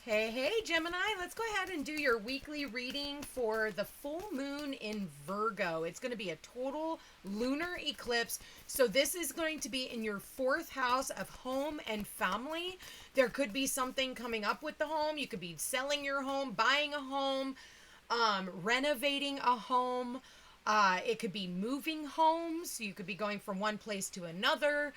Hey, hey, Gemini, let's go ahead and do your weekly reading for the full moon in Virgo. It's going to be a total lunar eclipse. So this is going to be in your fourth house of home and family. There could be something coming up with the home. You could be selling your home, buying a home, renovating a home. It could be moving homes. You could be going from one place to another.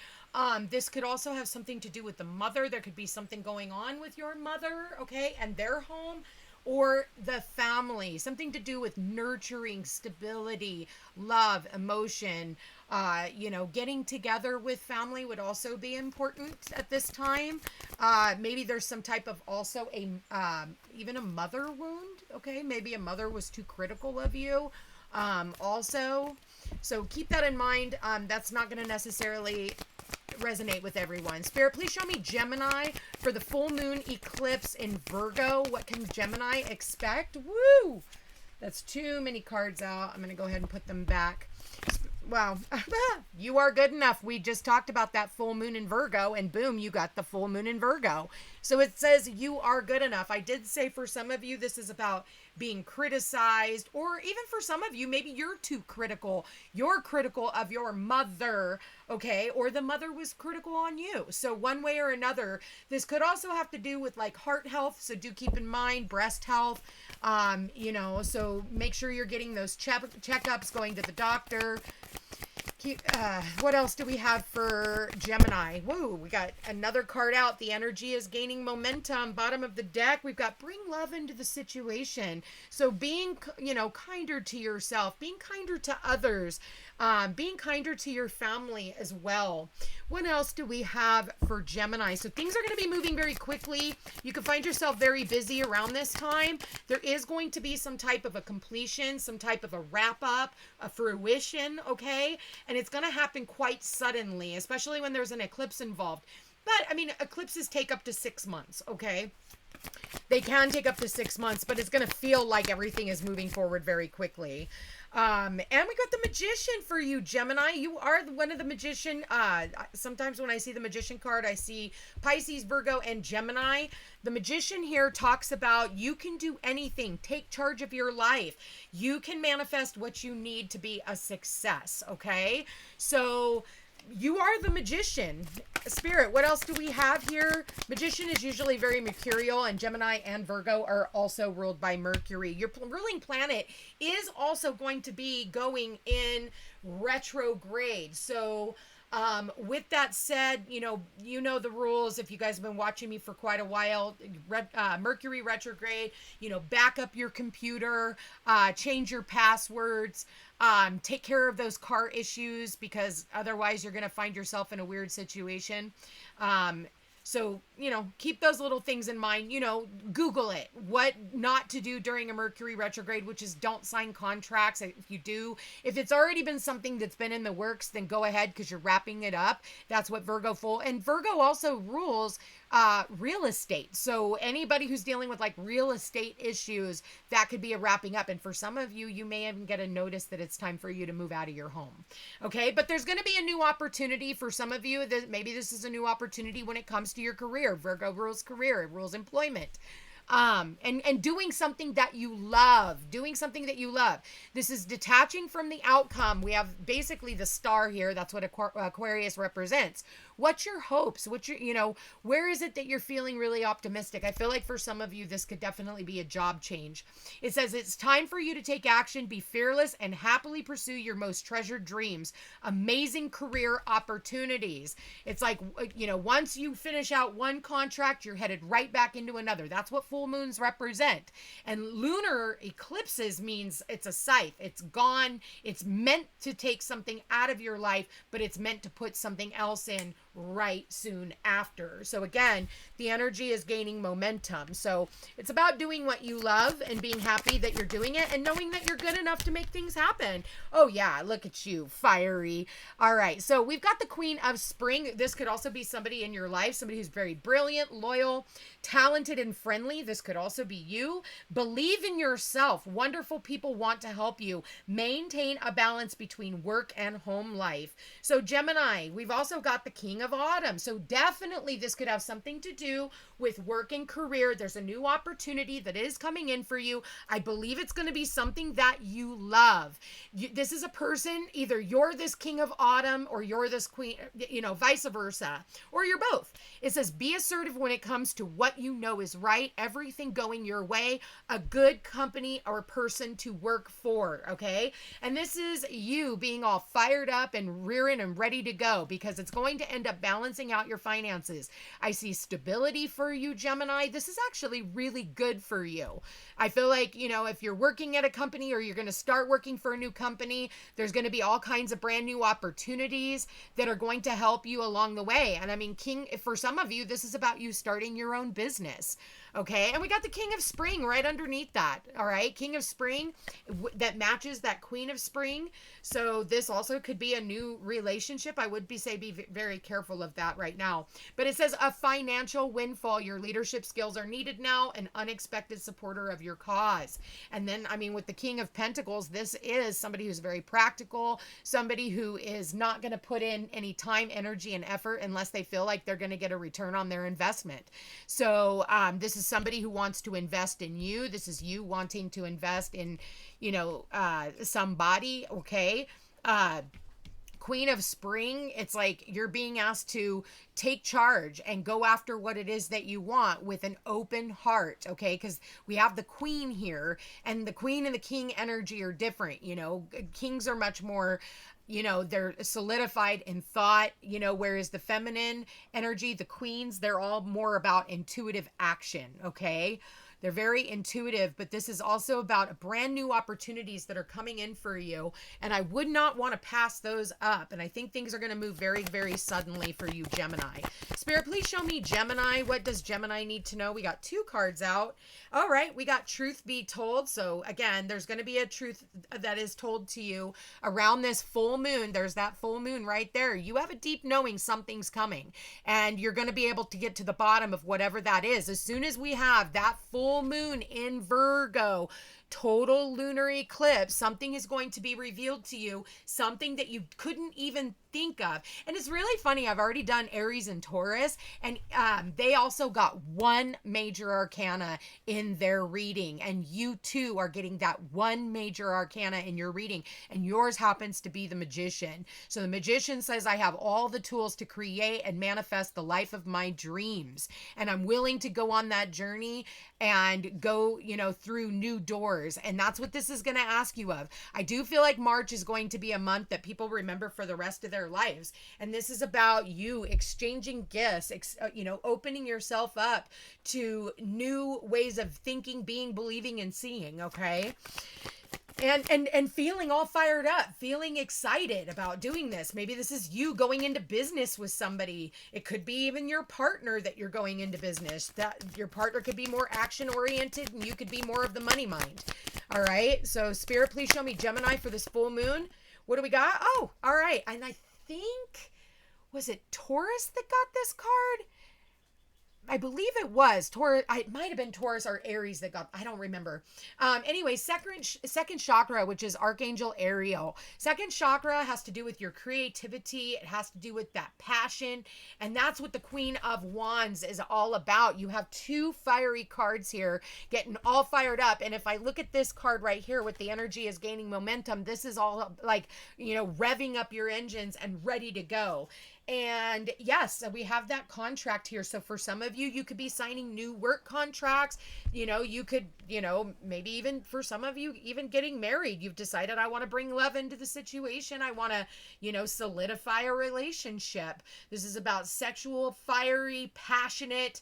This could also have something to do with the mother. There could be something going on with your mother, okay, and their home, or the family. Something to do with nurturing, stability, love, emotion. Getting together with family would also be important at this time. Maybe there's some type of also even a mother wound, okay? Maybe a mother was too critical of you. Also, so keep that in mind. That's not going to necessarily resonate with everyone. Spirit, please show me Gemini for the full moon eclipse in Virgo. What can Gemini expect? Woo! That's too many cards out. I'm going to go ahead and put them back. Wow. You are good enough. We just talked about that full moon in Virgo, and boom, you got the full moon in Virgo. So it says you are good enough. I did say for some of you, this is about being criticized, or even for some of you, maybe you're too critical. You're critical of your mother, okay? Or the mother was critical on you. So one way or another, this could also have to do with like heart health. So do keep in mind breast health, so make sure you're getting those checkups, going to the doctor. What else do we have for Gemini? Whoa, we got another card out. The energy is gaining momentum. Bottom of the deck, we've got bring love into the situation. So being, kinder to yourself, being kinder to others, being kinder to your family as well. What else do we have for Gemini? So things are going to be moving very quickly. You can find yourself very busy around this time. There is going to be some type of a completion, some type of a wrap up, a fruition, okay? And it's going to happen quite suddenly, especially when there's an eclipse involved. But, eclipses take up to 6 months, okay? They can take up to 6 months, but it's going to feel like everything is moving forward very quickly. And we got the Magician for you, Gemini. You are one of the Magician. Sometimes when I see the Magician card, I see Pisces, Virgo, and Gemini. The Magician here talks about you can do anything. Take charge of your life. You can manifest what you need to be a success, okay? So you are the Magician. Spirit, what else do we have here? Magician is usually very mercurial, and Gemini and Virgo are also ruled by Mercury. Your ruling planet is also going to be going in retrograde. So with that said, you know the rules. If you guys have been watching me for quite a while, Mercury retrograde, back up your computer, change your passwords, take care of those car issues, because otherwise you're going to find yourself in a weird situation. So, keep those little things in mind. Google it. What not to do during a Mercury retrograde, which is don't sign contracts. If it's already been something that's been in the works, then go ahead, because you're wrapping it up. That's what and Virgo also rules real estate. So anybody who's dealing with like real estate issues, that could be a wrapping up. And for some of you, you may even get a notice that it's time for you to move out of your home. Okay. But there's going to be a new opportunity for some of you. That maybe this is a new opportunity when it comes to your career. Virgo rules career, it rules employment. And doing something that you love, This is detaching from the outcome. We have basically the star here. That's what Aquarius represents. What's your hopes? Where is it that you're feeling really optimistic? I feel like for some of you, this could definitely be a job change. It says it's time for you to take action, be fearless, and happily pursue your most treasured dreams. Amazing career opportunities. It's like, once you finish out one contract, you're headed right back into another. That's what full moons represent. And lunar eclipses means it's a scythe. It's gone. It's meant to take something out of your life, but it's meant to put something else in right soon after. So again, the energy is gaining momentum. So it's about doing what you love and being happy that you're doing it and knowing that you're good enough to make things happen. Oh yeah, look at you, fiery. All right, so we've got the Queen of Spring. This could also be somebody in your life, somebody who's very brilliant, loyal, talented, and friendly. This could also be you. Believe in yourself. Wonderful people want to help you. Maintain a balance between work and home life. So Gemini, we've also got the King King of Autumn. So definitely this could have something to do with work and career. There's a new opportunity that is coming in for you. I believe it's going to be something that you love. This is a person, either you're this King of Autumn or you're this Queen, vice versa, or you're both. It says, be assertive when it comes to what you know is right, everything going your way, a good company or person to work for, okay? And this is you being all fired up and rearing and ready to go, because it's going to end up balancing out your finances. I see stability for you, Gemini. This is actually really good for you. I feel like, if you're working at a company or you're going to start working for a new company, there's going to be all kinds of brand new opportunities that are going to help you along the way. And I mean, for some of you, this is about you starting your own business. Okay. And we got the King of Spring right underneath that. All right. King of Spring that matches that Queen of Spring. So this also could be a new relationship. I would be very careful of that right now. But it says a financial windfall. Your leadership skills are needed now. An unexpected supporter of your cause. And then, I mean, with the King of Pentacles, this is somebody who's very practical, somebody who is not going to put in any time, energy, and effort unless they feel like they're going to get a return on their investment. So this is somebody who wants to invest in you. This is you wanting to invest in, somebody. Okay. Queen of Spring, it's like you're being asked to take charge and go after what it is that you want with an open heart, okay? Because we have the Queen here, and the Queen and the King energy are different. Kings are much more, they're solidified in thought, whereas the feminine energy, the queens, they're all more about intuitive action, okay? They're very intuitive, but this is also about brand new opportunities that are coming in for you. And I would not want to pass those up. And I think things are going to move very, very suddenly for you, Gemini. Spirit, please show me Gemini. What does Gemini need to know? We got 2 cards out. All right. We got truth be told. So again, there's going to be a truth that is told to you around this full moon. There's that full moon right there. You have a deep knowing something's coming, and you're going to be able to get to the bottom of whatever that is. As soon as we have that full moon in Virgo, total lunar eclipse, something is going to be revealed to you, something that you couldn't even think of. And it's really funny. I've already done Aries and Taurus, and they also got one major arcana in their reading. And you too are getting that one major arcana in your reading, and yours happens to be the Magician. So the Magician says, I have all the tools to create and manifest the life of my dreams. And I'm willing to go on that journey and go, through new doors. And that's what this is going to ask you of. I do feel like March is going to be a month that people remember for the rest of their lives. And this is about you exchanging gifts, opening yourself up to new ways of thinking, being, believing, and seeing. Okay. And feeling all fired up, feeling excited about doing this. Maybe this is you going into business with somebody. It could be even your partner that you're going into business. That your partner could be more action oriented and you could be more of the money mind. All right. So Spirit, please show me Gemini for this full moon. What do we got? Oh, all right. And I think, was it Taurus that got this card? I believe it was Taurus. It might have been Taurus or Aries that got, I don't remember. Anyway, second chakra, which is Archangel Ariel. Second chakra has to do with your creativity. It has to do with that passion. And that's what the Queen of Wands is all about. You have 2 fiery cards here getting all fired up. And if I look at this card right here with the energy is gaining momentum, this is all like, revving up your engines and ready to go. And yes, we have that contract here. So for some of you, you could be signing new work contracts. You could, maybe even for some of you, even getting married. You've decided, I want to bring love into the situation. I want to, solidify a relationship. This is about sexual, fiery, passionate,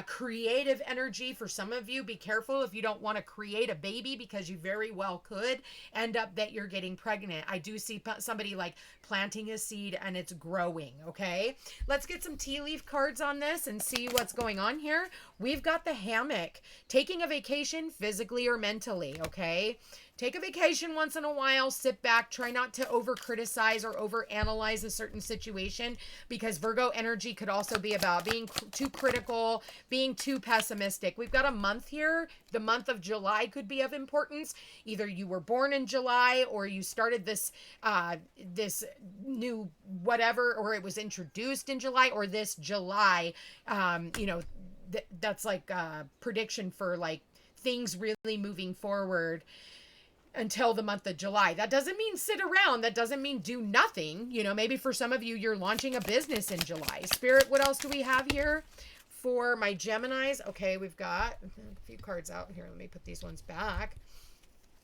creative energy. For some of you, be careful if you don't want to create a baby, because you very well could end up that you're getting pregnant. I do see somebody like planting a seed and it's growing. Okay, let's get some tea leaf cards on this and see what's going on here. We've got the hammock, taking a vacation physically or mentally. Okay, take a vacation once in a while, sit back, try not to over criticize or over analyze a certain situation, because Virgo energy could also be about being too critical, being too pessimistic. We've got a month here. The month of July could be of importance. Either you were born in July, or you started this this new whatever, or it was introduced in July, or this July, that's like a prediction for like things really moving forward until the month of July. That doesn't mean sit around. That doesn't mean do nothing. Maybe for some of you, you're launching a business in July. Spirit, what else do we have here for my Geminis? Okay, we've got a few cards out here. Let me put these ones back.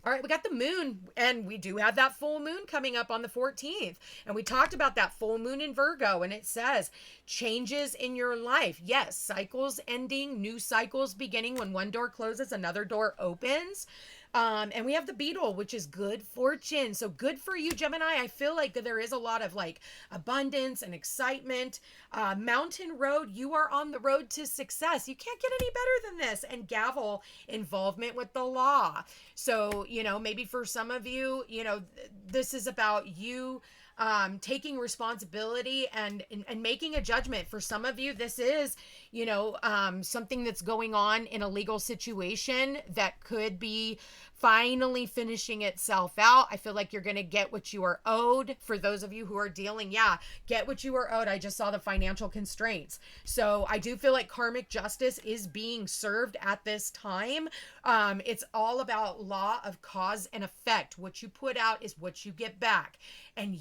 All right, we got the moon, and we do have that full moon coming up on the 14th. And we talked about that full moon in Virgo, and it says changes in your life. Yes, cycles ending, new cycles beginning. When one door closes, another door opens. And we have the beetle, which is good fortune. So good for you, Gemini. I feel like that there is a lot of like abundance and excitement. Mountain Road, you are on the road to success. You can't get any better than this. And gavel, involvement with the law. So, maybe for some of you, this is about you taking responsibility and making a judgment. For some of you, this is, something that's going on in a legal situation that could be finally finishing itself out. I feel like you're going to get what you are owed. For those of you who are dealing, get what you are owed. I just saw the financial constraints. So I do feel like karmic justice is being served at this time. It's all about law of cause and effect. What you put out is what you get back. And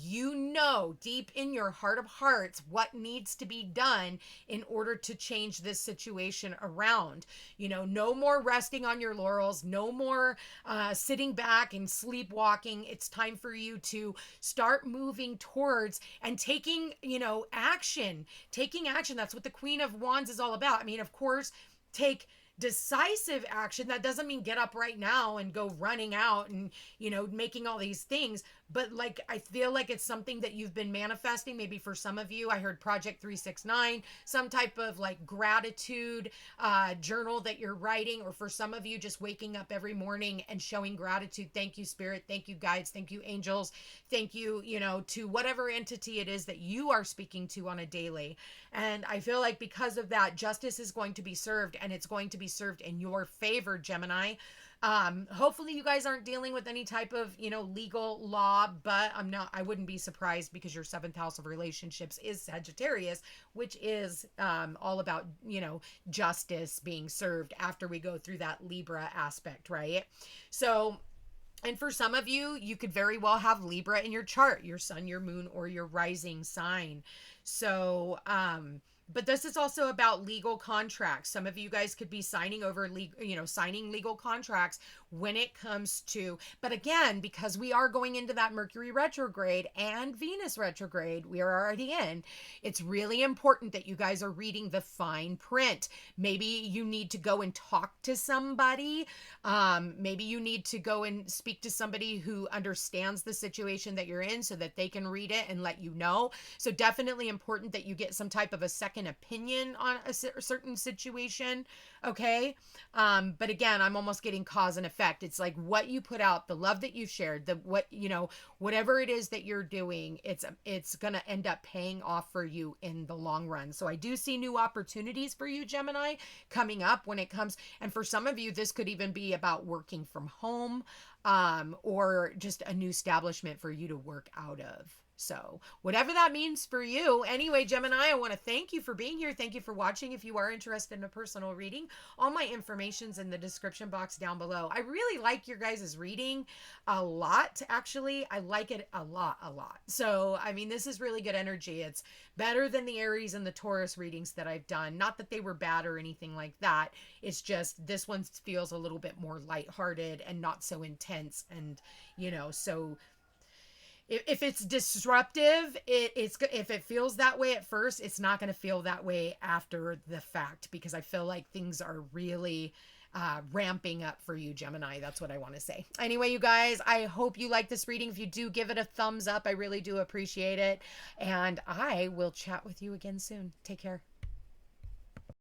deep in your heart of hearts what needs to be done in order to change this situation around. No more resting on your laurels, no more sitting back and sleepwalking. It's time for you to start moving towards and taking action. Taking action. That's what the Queen of Wands is all about. I mean, of course, take decisive action. That doesn't mean get up right now and go running out and making all these things, but like I feel like it's something that you've been manifesting. Maybe for some of you, I heard Project 369, some type of like gratitude journal that you're writing, or for some of you, just waking up every morning and showing gratitude. Thank you, Spirit. Thank you, guides. Thank you, angels. Thank you, to whatever entity it is that you are speaking to on a daily. And I feel like because of that, justice is going to be served, and it's going to be served in your favor, Gemini. Hopefully you guys aren't dealing with any type of, legal law, but I wouldn't be surprised, because your 7th house of relationships is Sagittarius, which is, all about, justice being served after we go through that Libra aspect, right? So, and for some of you, you could very well have Libra in your chart, your sun, your moon, or your rising sign. So, but this is also about legal contracts. Some of you guys could be signing signing legal contracts when it comes to, but again, because we are going into that Mercury retrograde and Venus retrograde, we are already in, it's really important that you guys are reading the fine print. Maybe you need to go and talk to somebody. Maybe you need to go and speak to somebody who understands the situation that you're in so that they can read it and let you know. So definitely important that you get some type of a second opinion on a certain situation. Okay. But again, I'm almost getting cause and effect. It's like what you put out, the love that you've shared, whatever it is that you're doing, it's going to end up paying off for you in the long run. So I do see new opportunities for you, Gemini, coming up when it comes. And for some of you, this could even be about working from home, or just a new establishment for you to work out of. So whatever that means for you. Anyway, Gemini, I want to thank you for being here. Thank you for watching. If you are interested in a personal reading, all my information's in the description box down below. I really like your guys' reading a lot. Actually, I like it a lot. So, I mean, this is really good energy. It's better than the Aries and the Taurus readings that I've done. Not that they were bad or anything like that. It's just this one feels a little bit more lighthearted and not so intense. And, so if it's disruptive, if it feels that way at first, it's not going to feel that way after the fact, because I feel like things are really ramping up for you, Gemini. That's what I want to say. Anyway, you guys, I hope you like this reading. If you do, give it a thumbs up. I really do appreciate it. And I will chat with you again soon. Take care.